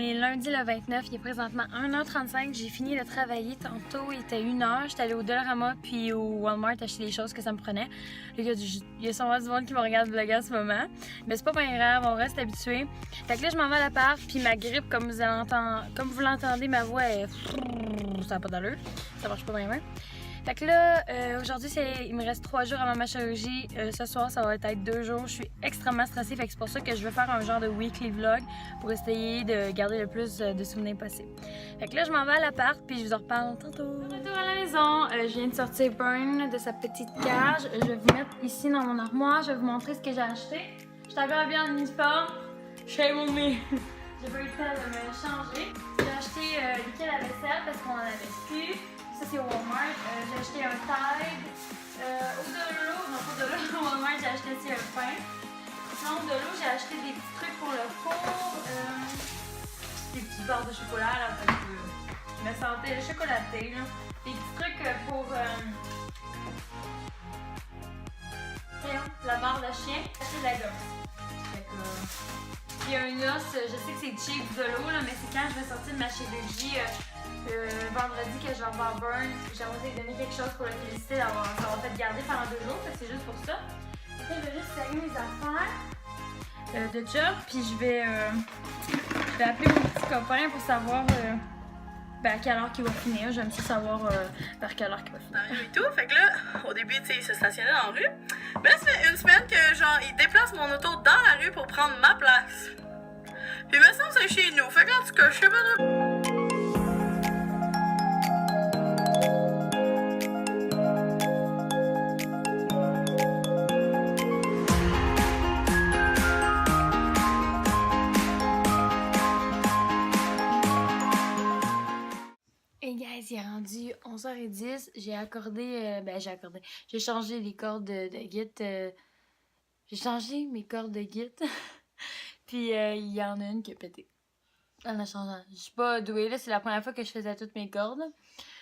est lundi le 29, il est présentement 1h35, j'ai fini de travailler tantôt, il était 1h, j'étais allée au Dollarama puis au Walmart acheter les choses que ça me prenait. Il y a sûrement du monde qui me regarde vlogger en ce moment, mais c'est pas bien grave, on reste habitué. Fait que là je m'en vais à l'appart puis ma grippe, comme vous l'entendez, ma voix est... ça n'a pas d'allure, ça marche pas bien. Fait que là, aujourd'hui, il me reste 3 jours avant ma chirurgie. Ce soir, ça va être 2 jours. Je suis extrêmement stressée, fait que c'est pour ça que je veux faire un genre de weekly vlog pour essayer de garder le plus de souvenirs possible. Fait que là, je m'en vais à l'appart, puis je vous en reparle tantôt. Retour à la maison, je viens de sortir Burn de sa petite cage. Je vais vous mettre ici dans mon armoire. Je vais vous montrer ce que j'ai acheté. Je suis encore bien en uniforme. Shame on me. J'ai pas eu le temps de me changer. J'ai acheté liquide à vaisselle parce qu'on en avait plus. Ça, c'est au Walmart. J'ai acheté un Tide. Au Dolo, non pas Dolo, au Walmart, j'ai acheté aussi un pain. Sinon, au Dolo, j'ai acheté des petits trucs pour le four. Des petites barres de chocolat, là, parce que je me sentais chocolatée, là. Des petits trucs pour la barre de chien. J'ai acheté de la gosse. Puis un os, je sais que c'est cheap de l'eau, mais c'est quand je vais sortir de ma chirurgie vendredi que je vais avoir Burn. J'aimerais lui donner quelque chose pour le féliciter d'avoir fait garder pendant 2 jours, c'est juste pour ça. Après, je vais juste serrer mes affaires de job, puis je vais appeler mon petit copain pour savoir à quelle heure qu'il va finir. J'aime ça savoir vers quelle heure qu'il va finir. Et tout, fait que là, au début, tu sais, il se stationnait dans la rue. Mais là, ça fait une semaine que, genre, il déplace mon auto dans la rue pour prendre ma place. Puis, il me semble que c'est chez nous. Fait que, en tout cas, je sais pas trop. Hey guys, il est rendu 11h10, j'ai changé les cordes de Git, j'ai changé mes cordes de Git, puis il y en a une qui a pété en la changeant. Je suis pas douée, là, c'est la première fois que je faisais toutes mes cordes.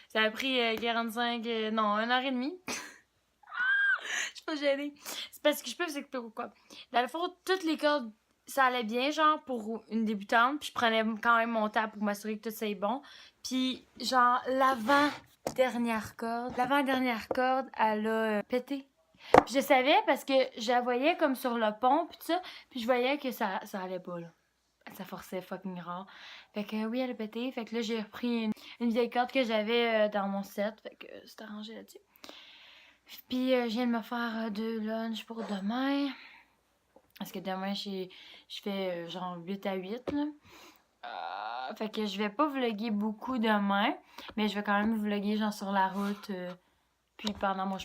Ça a pris 1h30. Je suis pas gênée. C'est parce que je peux vous expliquer pourquoi. Dans le fond, toutes les cordes, ça allait bien, genre, pour une débutante. Puis je prenais quand même mon temps pour m'assurer que tout ça est bon. Puis, genre, l'avant-dernière corde, elle a pété. Puis je savais parce que je la voyais comme sur le pont, puis tout ça. Puis je voyais que ça allait pas, là. Ça forçait fucking rare. Fait que oui, elle a pété. Fait que là, j'ai repris une vieille corde que j'avais dans mon set. Fait que c'est arrangé là-dessus. Puis je viens de me faire 2 lunchs pour demain. Parce que demain, je fais genre 8 à 8, là. Fait que je vais pas vlogger beaucoup demain. Mais je vais quand même vlogger genre sur la route. Puis pendant mon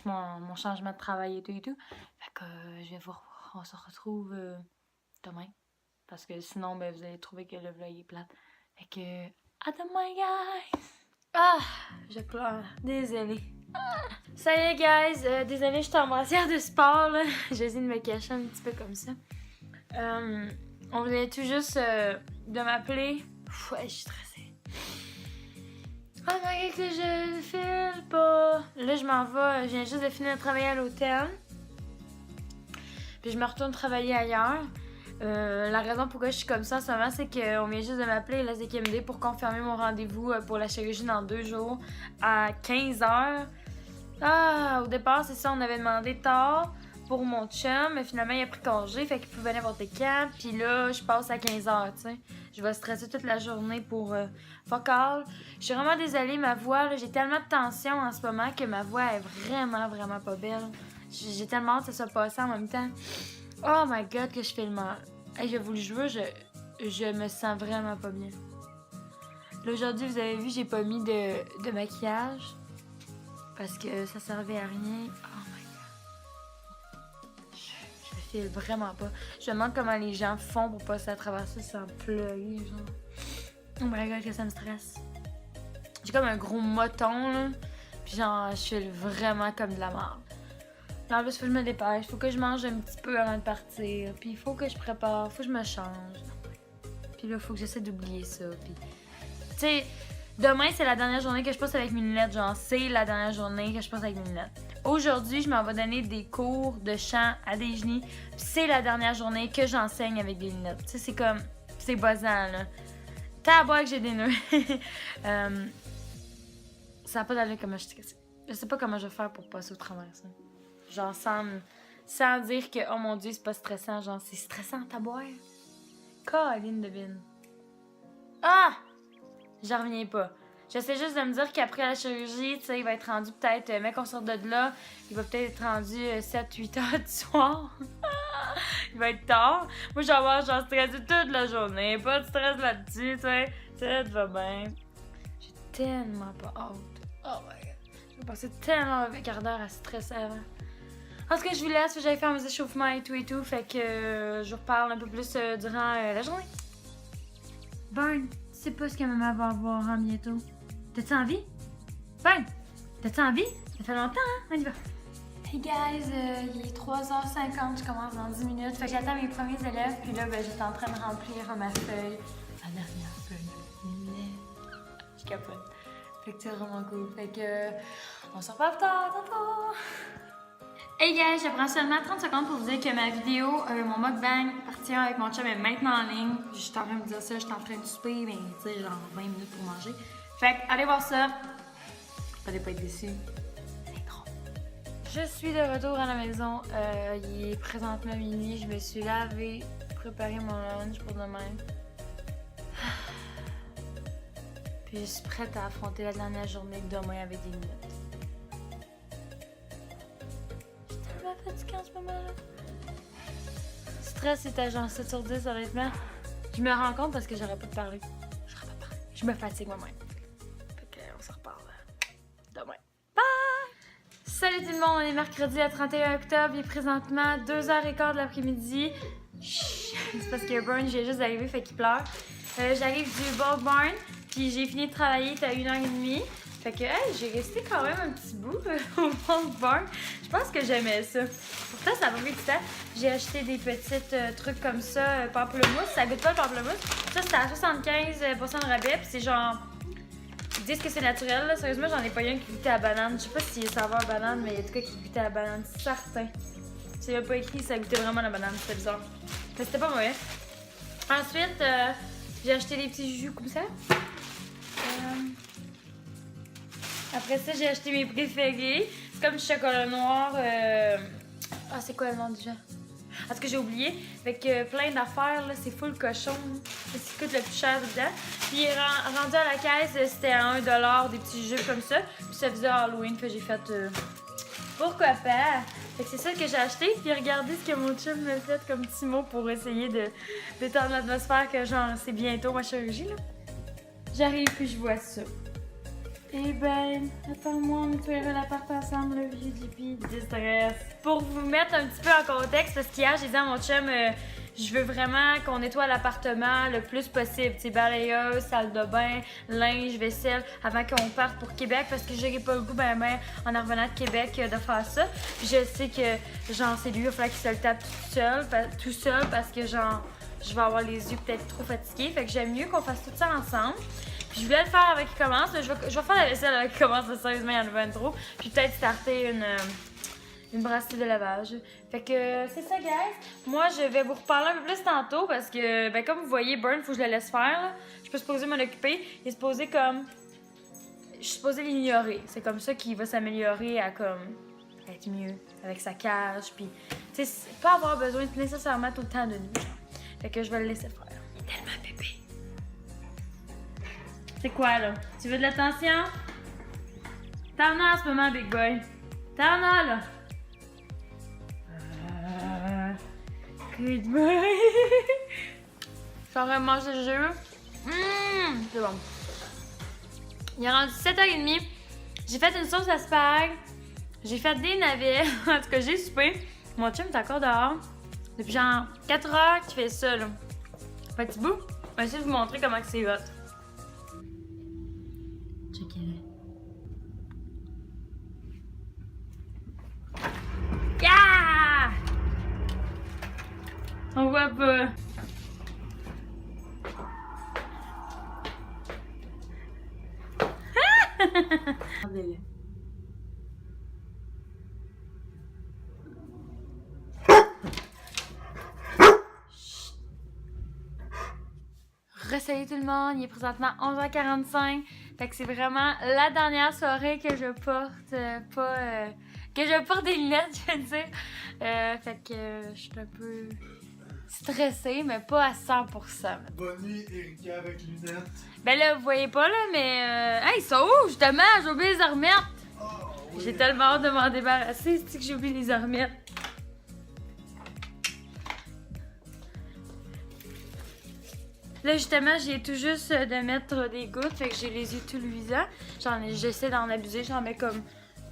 changement de travail et tout et tout. Fait que je vais voir. On se retrouve demain. Parce que sinon, ben, vous allez trouver que le vlog est plate. Fait que à demain, guys! Ah! Je pleure. Désolée. Ça y est, guys, désolée, je suis en brassière de sport, là. J'essaie de me cacher un petit peu comme ça. On venait tout juste de m'appeler. Ouais, je suis stressée. Oh my god, que je file pas. Là, je m'en vais, je viens juste de finir de travailler à l'hôtel. Puis je me retourne travailler ailleurs. La raison pourquoi je suis comme ça en ce moment, c'est qu'on vient juste de m'appeler la CQMD pour confirmer mon rendez-vous pour la chirurgie dans 2 jours à 15h. Ah, au départ, c'est ça, on avait demandé tard pour mon chum, mais finalement, il a pris congé, fait qu'il pouvait n'importe quand. Puis là, je passe à 15h, tu sais. Je vais stresser toute la journée pour fuck all. Je suis vraiment désolée, ma voix, là, j'ai tellement de tension en ce moment que ma voix est vraiment, vraiment pas belle. J'ai tellement hâte que ça soit passé en même temps. Oh my god, que je fais le mal. Hey, je vous le jure, je me sens vraiment pas bien. Là, aujourd'hui, vous avez vu, j'ai pas mis de maquillage. Parce que ça servait à rien. Oh my god. Je file vraiment pas. Je me demande comment les gens font pour passer à travers ça sans pleurer, genre. Oh my god, que ça me stresse. J'ai comme un gros moton, là. Puis genre, je file vraiment comme de la merde. En plus, faut que je me dépêche, faut que je mange un petit peu avant de partir, puis il faut que je prépare, faut que je me change. Puis là, faut que j'essaie d'oublier ça, puis... Tu sais, demain, c'est la dernière journée que je passe avec mes lunettes, genre, c'est la dernière journée que je passe avec mes lunettes. Aujourd'hui, je m'en vais donner des cours de chant à Desjeny, puis c'est la dernière journée que j'enseigne avec des lunettes. Tu sais, c'est comme... c'est buzzant, là. T'as à boire que j'ai des nœuds. Ça n'a pas d'allure comment je suis stressée. Je sais pas comment je vais faire pour passer au travers ça. Genre sans dire que oh mon dieu c'est pas stressant, genre c'est stressant à boire. Caroline de Vine. Ah! J'en reviens pas. J'essaie juste de me dire qu'après la chirurgie, tu sais, il va être rendu peut-être, mec, qu'on sort de là, il va peut-être être rendu 7-8 heures du soir. Il va être tard. Moi, je vais avoir genre stressé toute la journée. Pas de stress là-dessus, tu sais. Tout va bien. J'ai tellement pas hâte. Oh my god. J'ai passé tellement un quart d'heure à stresser avant. En tout cas, je vous laisse, j'allais faire mes échauffements et tout. Fait que je vous reparle un peu plus durant la journée. Burn, tu sais pas ce que maman va avoir en bientôt. T'as-tu envie? Burn, t'as-tu envie? Ça fait longtemps, hein? On y va. Hey guys, il est 3h50, je commence dans 10 minutes. Fait que j'attends mes premiers élèves, puis là, ben, j'étais en train de remplir ma feuille. La dernière feuille. Je capote. Fait que c'est vraiment cool. Fait que on se reparle plus tard, tantôt! Hey guys, je prends seulement 30 secondes pour vous dire que ma vidéo, mon mukbang partie avec mon chum est maintenant en ligne. J'étais en train de me dire ça, j'étais en train de souper, mais tu sais, genre 20 minutes pour manger. Fait que allez voir ça. Vous allez pas être déçus. C'est trop. Je suis de retour à la maison. Il est présentement minuit. Je me suis lavée, préparé mon lunch pour demain. Puis je suis prête à affronter la dernière journée de demain avec des minutes. Fatiguée en ce moment-là. Stress est à genre 7 sur 10, honnêtement. Je me rends compte parce que j'aurais pas de parler. Je me fatigue moi-même. Fait que on se reparle demain. Bye! Salut tout le monde, on est mercredi le 31 octobre. Il est présentement 2h15 de l'après-midi. C'est parce que Burn, j'ai juste d'arriver, fait qu'il pleure. J'arrive du Bulk Barn, puis j'ai fini de travailler, il était à 1h30. Fait que, hey, j'ai resté quand même un petit bout au Bulk Barn. Je pense que j'aimais ça. Pourtant, ça m'a pris du temps. J'ai acheté des petits trucs comme ça, pamplemousse. Ça goûte pas le pamplemousse. Ça, c'était à 75% de rabais. Puis c'est genre. Ils disent que c'est naturel, là. Sérieusement, j'en ai pas eu un qui goûtait à la banane. Je sais pas si c'est saveur banane, mais il y a en tout cas qui goûtait à la banane. Certain. C'est même pas écrit, ça goûtait vraiment la banane. C'était bizarre. Mais c'était pas mauvais. Ensuite, j'ai acheté des petits jus comme ça. Après ça, j'ai acheté mes préférés. C'est comme du chocolat noir. Ah, c'est quoi le nom déjà? En tout cas, j'ai oublié. Fait que plein d'affaires, là, c'est full cochon. C'est ce qui coûte le plus cher dedans. Puis rendu à la caisse, c'était à 1$ des petits jeux comme ça. Puis ça faisait Halloween, que j'ai fait pourquoi pas. Fait que c'est ça que j'ai acheté. Puis regardez ce que mon chum m'a fait comme petit mot pour essayer de détendre l'atmosphère, que genre c'est bientôt ma chirurgie, là. J'arrive puis je vois ça. Eh ben, attends-moi, on nettoiera l'appart ensemble, le vieux Jippy. Distress. Pour vous mettre un petit peu en contexte, parce qu'hier, j'ai dit à mon chum, je veux vraiment qu'on nettoie l'appartement le plus possible. Tu sais, balayeuse, salle de bain, linge, vaisselle, avant qu'on parte pour Québec, parce que j'aurais pas le goût, ben, en revenant de Québec, de faire ça. Puis je sais que, genre, c'est lui, il va falloir qu'il se le tape tout seul, parce que, genre, je vais avoir les yeux peut-être trop fatigués. Fait que j'aime mieux qu'on fasse tout ça ensemble. Puis je voulais le faire avec qui commence. Je vais faire la vaisselle avec qui commence, sérieusement, il y en a 23. Puis peut-être starter une brassée de lavage. Fait que c'est ça, guys. Moi, je vais vous reparler un peu plus tantôt parce que, ben, comme vous voyez, Burn, faut que je le laisse faire. Là. Je suis pas supposée m'en occuper. Il est supposé comme. Je suis supposée l'ignorer. C'est comme ça qu'il va s'améliorer à comme. Être mieux avec sa cage. Puis, tu sais, pas avoir besoin nécessairement tout le temps de nous. Fait que je vais le laisser faire. Il est tellement bébé. C'est quoi, là? Tu veux de l'attention? T'en as en ce moment, Big Boy. T'en as, là. Good boy. Je vais manger le jeu. C'est bon. Il est rendu 7h30. J'ai fait une sauce à spag. J'ai fait des navets. En tout cas, j'ai soupé. Mon chum est encore dehors. Depuis genre 4 heures qu'il fait ça, là. Petit bout. Je vais essayer de vous montrer comment c'est hot. Checkez-le. Yeah! On voit pas. Regardez-le. salut tout le monde, il est présentement 11h45. Fait que c'est vraiment la dernière soirée que je porte, que je porte des lunettes, je veux dire. Fait que je suis un peu stressée, mais pas à 100%. Bonne nuit, Erika avec lunettes. Ben là, vous voyez pas là, mais hey, ils sont où justement? J'ai oublié les ormettes. Oh, oui. J'ai tellement hâte de m'en débarrasser, c'est que j'ai oublié les ormettes. Là, justement, j'ai tout juste de mettre des gouttes, fait que j'ai les yeux tout luisants. J'essaie d'en abuser, j'en mets comme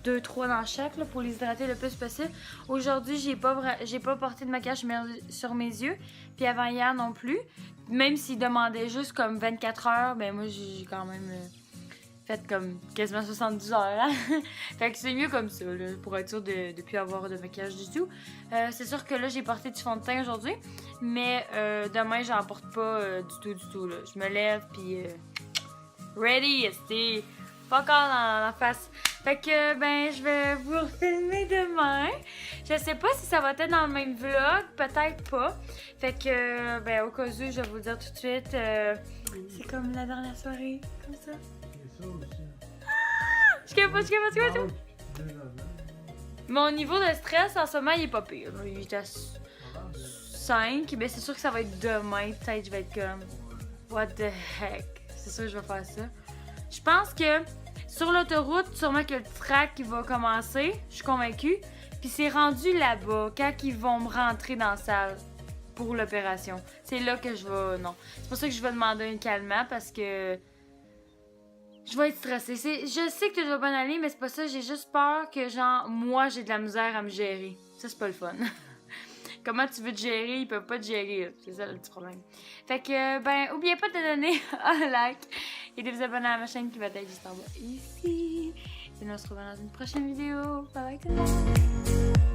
2-3 dans chaque là, pour les hydrater le plus possible. Aujourd'hui, j'ai pas porté de maquillage sur mes yeux, puis avant hier non plus. Même s'ils demandaient juste comme 24 heures, ben moi j'ai quand même fait comme quasiment 70 heures. Hein? Fait que c'est mieux comme ça, là, pour être sûr de ne plus avoir de maquillage du tout. C'est sûr que là, j'ai porté du fond de teint aujourd'hui, mais demain, j'en porte pas du tout. Là. Je me lève, puis ready, c'était pas encore dans la face. Fait que, ben, je vais vous refilmer demain. Je sais pas si ça va être dans le même vlog, peut-être pas. Fait que, ben, au cas où, je vais vous le dire tout de suite, c'est comme la dernière soirée, comme ça. C'est ça aussi. Je capote. Mon niveau de stress en ce moment, il est pas pire. Il est à 5. Ben, c'est sûr que ça va être demain. Peut-être je vais être comme what the heck. C'est sûr que je vais faire ça. Je pense que sur l'autoroute, sûrement que le track va commencer. Je suis convaincue. Puis c'est rendu là-bas, quand ils vont me rentrer dans la salle pour l'opération. C'est là que je vais... Non. C'est pour ça que je vais demander un calmant parce que je vais être stressée. Je sais que tout va bien aller, mais c'est pas ça. J'ai juste peur que, genre, moi, j'ai de la misère à me gérer. Ça, c'est pas le fun. Comment tu veux te gérer? Ils peuvent pas te gérer. Là. C'est ça le petit problème. Fait que, ben, oubliez pas de donner un like et de vous abonner à ma chaîne qui va être juste en bas ici. Et nous on se retrouve dans une prochaine vidéo. Bye bye tout le monde!